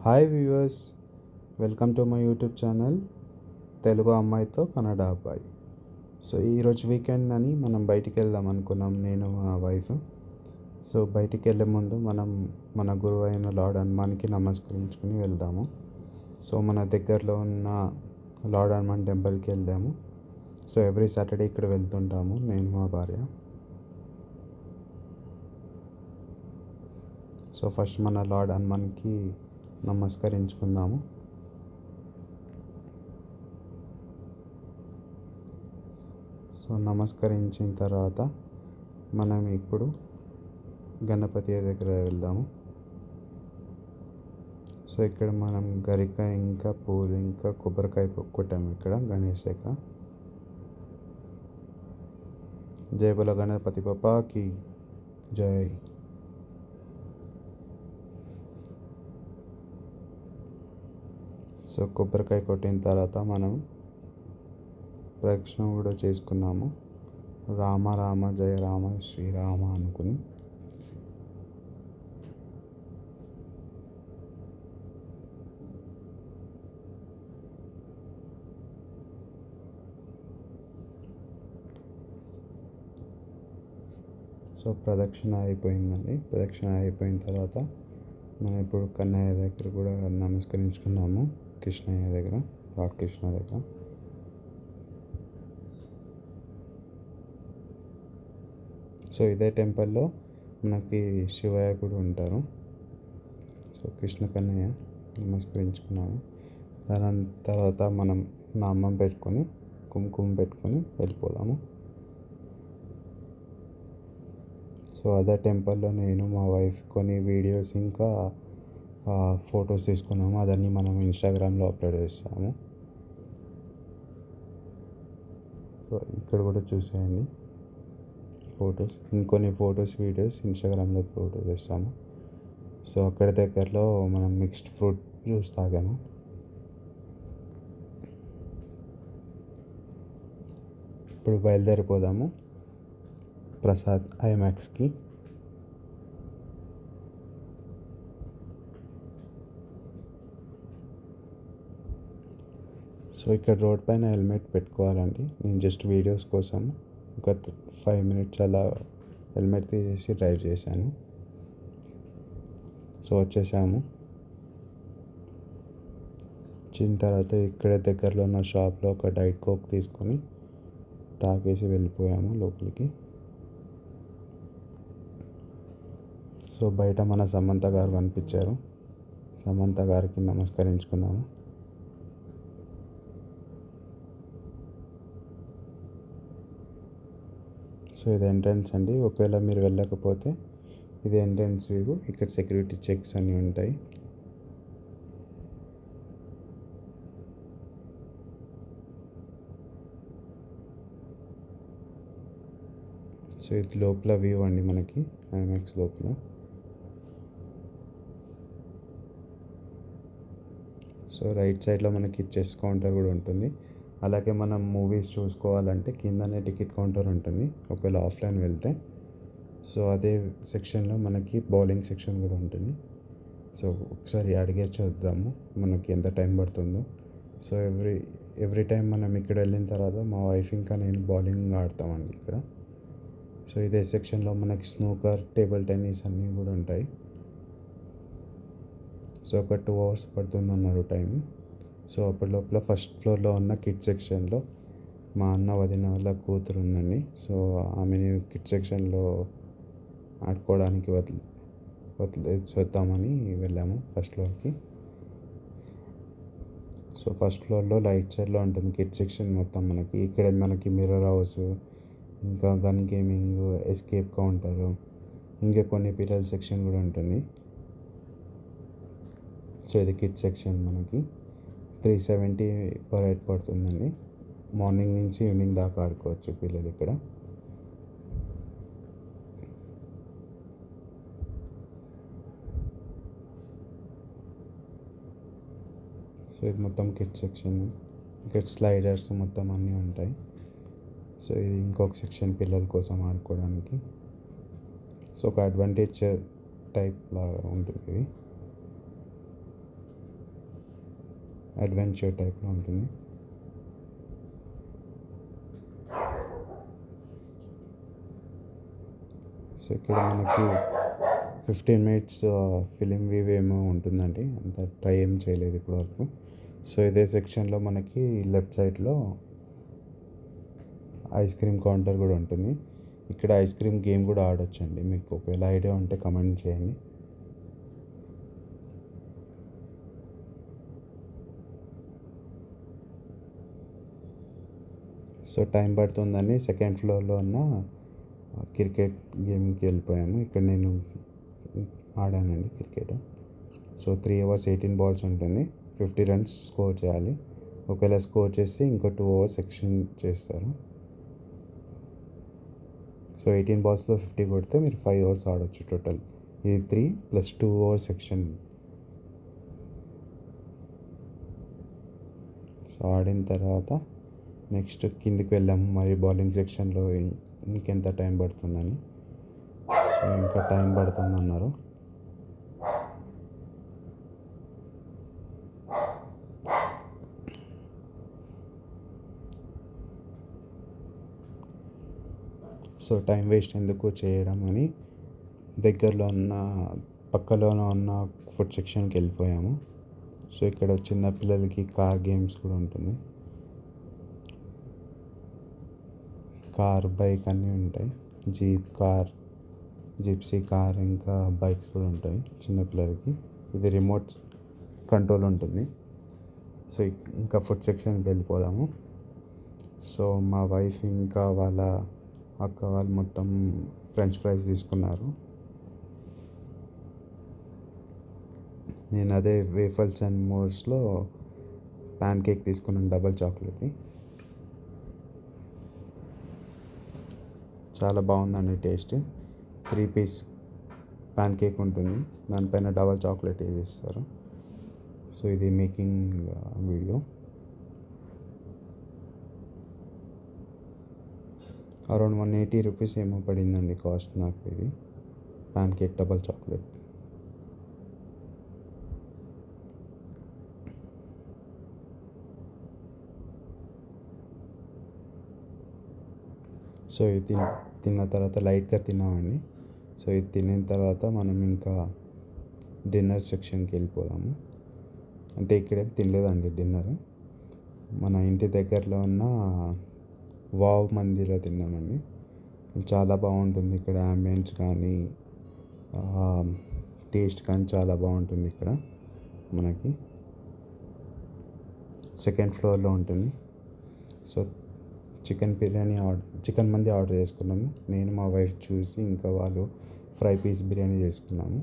Hi viewers, welcome to my YouTube channel Telugu అమ్మాయితో కన్నడ అబ్బాయి. So ఈరోజు వీకెండ్ అని మనం బయటికి వెళ్దాం అనుకున్నాం, నేను మా వైఫ్. సో బయటికి వెళ్ళే ముందు మనం మన గురువు అయిన లార్డ్ హనుమాన్కి నమస్కరించుకుని వెళ్దాము. సో మన దగ్గరలో ఉన్న లార్డ్ హనుమాన్ టెంపుల్కి వెళ్దాము. సో ఎవ్రీ సాటర్డే ఇక్కడ వెళ్తుంటాము, నేను మా భార్య. సో ఫస్ట్ మన లార్డ్ హనుమాన్కి నమస్కరించుకుందాము. సో నమస్కరించిన తర్వాత మనం ఇప్పుడు గణపతి దగ్గర వెళ్దాము. సో ఇక్కడ మనం గరిక ఇంకా పూలు ఇంకా కొబ్బరికాయ కొట్టాము ఇక్కడ గణేష్ దగ్గర. జై బోలో గణపతి బప్పాకి జై. సో కొబ్బరికాయ కొట్టిన తర్వాత మనం ప్రదక్షిణ కూడా చేసుకున్నాము. రామ రామ జయ రామ శ్రీరామ అనుకుని. సో ప్రదక్షిణ అయిపోయిందండి. ప్రదక్షిణ అయిపోయిన తర్వాత మనం ఇప్పుడు కన్నయ్య దగ్గర కూడా నమస్కరించుకున్నాము, కృష్ణయ్య దగ్గర, లార్డ్ కృష్ణ దగ్గర. సో ఇదే టెంపుల్లో మనకి శివయ్య కూడా ఉంటారు. సో కృష్ణ కన్నయ్య నమస్కరించుకున్నాము. దాని తర్వాత మనం నామం పెట్టుకొని కుంకుమ పెట్టుకొని వెళ్ళిపోదాము. సో అదే టెంపుల్లో నేను మా వైఫ్ కొన్ని వీడియోస్ ఇంకా ఫొటోస్ తీసుకున్నాము. అదన్నీ మనం ఇన్స్టాగ్రామ్లో అప్లోడ్ చేస్తాము. సో ఇక్కడ కూడా చూసేయండి ఫొటోస్. ఇంకొన్ని ఫొటోస్ వీడియోస్ ఇన్స్టాగ్రామ్లో అప్లోడ్ చేస్తాము. సో అక్కడ దగ్గరలో మనం మిక్స్డ్ ఫ్రూట్ జ్యూస్ తాగాము. ఇప్పుడు బయలుదేరిపోదాము ప్రసాద్ ఐమాక్స్కి. సో ఇక్కడ రోడ్ పైన హెల్మెట్ పెట్టుకోవాలండి. నేను జస్ట్ వీడియోస్ కోసం ఒక 5 minutes అలా హెల్మెట్ తీసేసి డ్రైవ్ చేశాను. సో వచ్చేసాము. వచ్చిన తర్వాత ఇక్కడ దగ్గరలో ఉన్న షాప్లో ఒక డైట్ కోక్ తీసుకొని తాగేసి వెళ్ళిపోయాము లోపలికి. సో బయట మన సమంత గారు కనిపించారు. సమంత గారికి నమస్కరించుకున్నాము. సో ఇది ఎంట్రన్స్ అండి. ఒకవేళ మీరు వెళ్ళకపోతే ఇది ఎంట్రన్స్ వ్యూ. ఇక్కడ సెక్యూరిటీ చెక్స్ అన్నీ ఉంటాయి. సో ఇది లోపల వ్యూ అండి మనకి ఐమాక్స్ లోపల. సో రైట్ సైడ్లో మనకి చెస్ కౌంటర్ కూడా ఉంటుంది. అలాగే మనం మూవీస్ చూసుకోవాలంటే కిందనే టికెట్ కౌంటర్ ఉంటుంది ఒకవేళ ఆఫ్లైన్ వెళ్తే. సో అదే సెక్షన్లో మనకి బౌలింగ్ సెక్షన్ కూడా ఉంటుంది. సో ఒకసారి అడిగే చూద్దాము మనకి ఎంత టైం పడుతుందో. సో ఎవ్రీ టైం మనం ఇక్కడ వెళ్ళిన తర్వాత మా వైఫ్ ఇంకా నేను బౌలింగ్ ఆడతామండి ఇక్కడ. సో ఇదే సెక్షన్లో మనకి స్నూకర్, టేబుల్ టెన్నిస్ అన్నీ కూడా ఉంటాయి. సో ఒక 2 hours పడుతుంది అన్నారు టైం. సో అప్పటి లోపల ఫస్ట్ ఫ్లోర్లో ఉన్న కిడ్ సెక్షన్లో మా అన్న వదిన వాళ్ళ కూతురు ఉందండి. సో ఆమెని కిడ్ సెక్షన్లో ఆడుకోవడానికి చూద్దామని వెళ్ళాము ఫస్ట్ ఫ్లోర్కి. సో ఫస్ట్ ఫ్లోర్లో రైట్ సైడ్లో ఉంటుంది కిడ్ సెక్షన్ మొత్తం మనకి. ఇక్కడ మనకి మిర్రర్ హౌస్, ఇంకా గన్ గేమింగ్, ఎస్కేప్ కౌంటరు, ఇంకా కొన్ని పిల్లల సెక్షన్ కూడా ఉంటుంది. సో ఇది కిడ్ సెక్షన్ మనకి 370 per head పడుతుందండి. మార్నింగ్ నుంచి ఈవినింగ్ దాకా ఆడుకోవచ్చు పిల్లలు ఇక్కడ. సో ఇది మొత్తం కిడ్ సెక్షన్. ఇక్కడ స్లైడర్స్ మొత్తం అన్నీ ఉంటాయి. సో ఇది ఇంకొక సెక్షన్ పిల్లల కోసం ఆడుకోవడానికి. సో ఒక అడ్వాంటేజ్ టైప్ లాగా ఉంటుంది ఇది. అడ్వెంచర్ టైప్లో ఉంటుంది. సో ఇక్కడ మనకి 15 మినిట్స్ ఫిలిం వ్యూ ఏమో ఉంటుందండి, అంత ట్రై ఏం చేయలేదు ఇప్పటివరకు. సో ఇదే సెక్షన్లో మనకి లెఫ్ట్ సైడ్లో ఐస్ క్రీమ్ కౌంటర్ కూడా ఉంటుంది. ఇక్కడ ఐస్ క్రీమ్ గేమ్ కూడా ఆడొచ్చండి. మీకు ఒకవేళ ఐడియా ఉంటే కమెంట్ చేయండి. సో టైం పడుతుందని సెకండ్ ఫ్లోర్లో ఉన్న క్రికెట్ గేమ్కి వెళ్ళిపోయాము. ఇక్కడ నేను ఆడానండి క్రికెట్. సో 3 overs 18 balls ఉంటుంది. 50 runs స్కోర్ చేయాలి. ఒకవేళ స్కోర్ చేసి ఇంకో 2 overs ఎక్స్టెండ్ చేస్తారు. సో 18 balls 50 కొడితే మీరు 5 overs ఆడొచ్చు టోటల్. ఇది 3 + 2 overs ఎక్స్టెండ్. సో ఆడిన తర్వాత నెక్స్ట్ కిందికి వెళ్ళాము, మరి బౌలింగ్ సెక్షన్లో ఇంకెంత టైం పడుతుందని. సో ఇంకా టైం పడుతుందన్నారు. సో టైం వేస్ట్ ఎందుకు చేయడం అని దగ్గరలో ఉన్న పక్కలోనే ఉన్న ఫుడ్ సెక్షన్కి వెళ్ళిపోయాము. సో ఇక్కడ చిన్న పిల్లలకి కార్ గేమ్స్ కూడా ఉంటుంది. కార్, బైక్ అన్నీ ఉంటాయి. జీప్ కార్, జిప్సీ కార్, ఇంకా బైక్స్ కూడా ఉంటాయి చిన్నపిల్లలకి. ఇది రిమోట్ కంట్రోల్ ఉంటుంది. సో ఇంకా ఫుడ్ సెక్షన్కి వెళ్ళిపోదాము. సో మా వైఫ్ ఇంకా వాళ్ళ అక్క వాళ్ళు మొత్తం ఫ్రెంచ్ ఫ్రైస్ తీసుకున్నారు. నేను అదే వేఫల్స్ అండ్ మోర్స్లో ప్యాన్ కేక్ తీసుకున్నాను, డబల్ చాక్లెట్ది. చాలా బాగుందండి టేస్ట్. 3 piece ప్యాన్ కేక్ ఉంటుంది, దానిపైన డబల్ చాక్లెట్ వేసిస్తారు. సో ఇది మేకింగ్ వీడియో. అరౌండ్ 180 rupees ఏమో పడిందండి కాస్ట్ నాకు ఇది pan cake double chocolate. So ఇది తిన్న తర్వాత లైట్గా తిన్నామండి. సో ఇది తినిన తర్వాత మనం ఇంకా డిన్నర్ సెక్షన్కి వెళ్ళిపోదాము. అంటే ఇక్కడేం తినలేదండి డిన్నర్, మన ఇంటి దగ్గరలో ఉన్న వావ్ మందిలో తిన్నామండి. చాలా బాగుంటుంది ఇక్కడ, అంబియన్స్ కానీ టేస్ట్ కానీ చాలా బాగుంటుంది ఇక్కడ. మనకి సెకండ్ ఫ్లోర్లో ఉంటుంది. సో చికెన్ మంది ఆర్డర్ చేసుకున్నాము. నేను మా వైఫ్ చూసి ఇంకా వాళ్ళు ఫ్రై పీస్ బిర్యానీ చేసుకున్నాము.